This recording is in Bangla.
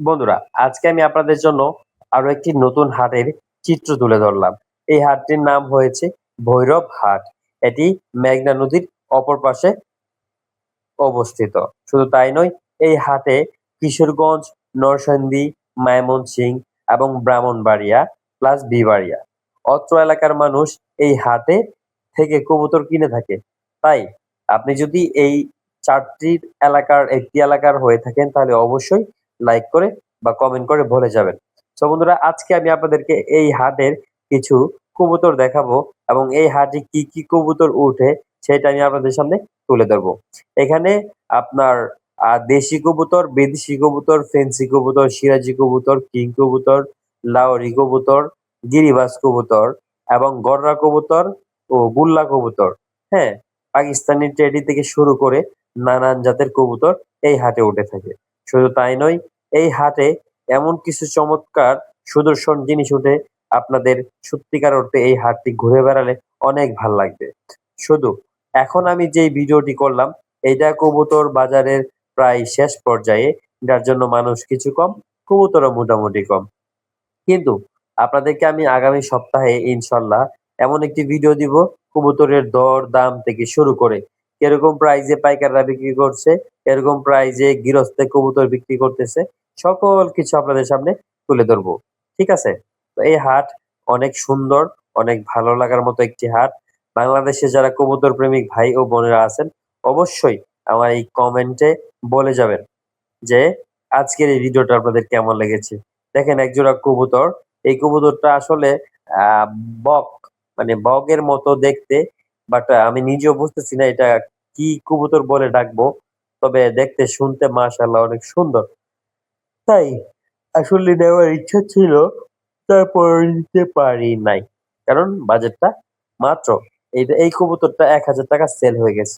বন্ধুরা, আজকে আমি আপনাদের জন্য আরো একটি নতুন হাটের চিত্র তুলে ধরলাম। এই হাটটির নাম হয়েছে ভৈরব হাট। এটি মেঘনা নদীর অপর পাশে অবস্থিত। শুধু তাই নয়, এই হাটে কিশোরগঞ্জ, নরসিংদী, ময়মনসিংহ এবং ব্রাহ্মণবাড়িয়া প্লাস বিবাড়িয়া অত্র এলাকার মানুষ এই হাটে থেকে কবুতর কিনে থাকে। তাই আপনি যদি এই ৪টি এলাকার একটি এলাকার হয়ে থাকেন তাহলে অবশ্যই লাইক করে বা কমেন্ট করে বলে যাবেন। সো বন্ধুরা, আজকে আমি আপনাদেরকে এই হাটের কিছু কবুতর দেখাবো এবং এই হাটে কি, কি কবুতর উঠে সেটা আমি আপনাদের সামনে তুলে ধরবো। এখানে আপনার দেশি কবুতর, বিদেশি কবুতর, ফেন্সি কবুতর, সিরাজি কবুতর, কিং কবুতর, লাহোরি কবুতর, গিরিবাজ কবুতর এবং গররা কবুতর ও গুল্লা কবুতর, হ্যাঁ? পাকিস্তানি টেডি থেকে শুরু করে নানান জাতের কবুতর এই হাটে উঠে থাকে। শুধু তাই নয়, এই হাটে এমন কিছু চমৎকার সুদর্শন জিনিস উঠে আপনাদের সত্যিকার অর্থে এই হাটটি ঘুরে বেড়ালে অনেক ভাল লাগবে। শুধু এখন আমি যেই ভিডিওটি করলাম এইটা কবুতর বাজারের প্রায় শেষ পর্যায়ে, যার জন্য মানুষ কিছু কম, কবুতরও মোটামুটি কম। কিন্তু আপনাদেরকে আমি আগামী সপ্তাহে ইনশাল্লাহ এমন একটি ভিডিও দিব কবুতরের দর দাম থেকে শুরু করে কিরকম প্রাইজে পাইকাররা বিক্রি করছে, এরকম প্রাইজে গৃহস্থে কবুতর বিক্রি করতেছে, সকল কিছু আপনাদের সামনে তুলে ধরবো। ঠিক আছে? তো এই হাট অনেক সুন্দর, অনেক ভালো লাগার মতো একটি হাট। বাংলাদেশে যারা কবুতর প্রেমিক ভাই ও বোনেরা আছেন অবশ্যই আমার এই কমেন্টে বলে যাবেন যে আজকের এই ভিডিওটা আপনাদের কেমন লেগেছে। দেখেন একজোড়া কবুতর, এই কবুতরটা আসলে আহ বক মানে বগের মতো দেখতে, বাট আমি নিজেও বুঝতেছি না এটা কি কবুতর বলে ডাকবো। তবে দেখতে শুনতে মাশাআল্লাহ অনেক সুন্দর। তাই আসলে নেওয়ার ইচ্ছা ছিল, তারপর নিতে পারি নাই। কারণ বাজেটটা মাত্র এই কবুতরটা ৳১,০০০ সেল হয়ে গেছে।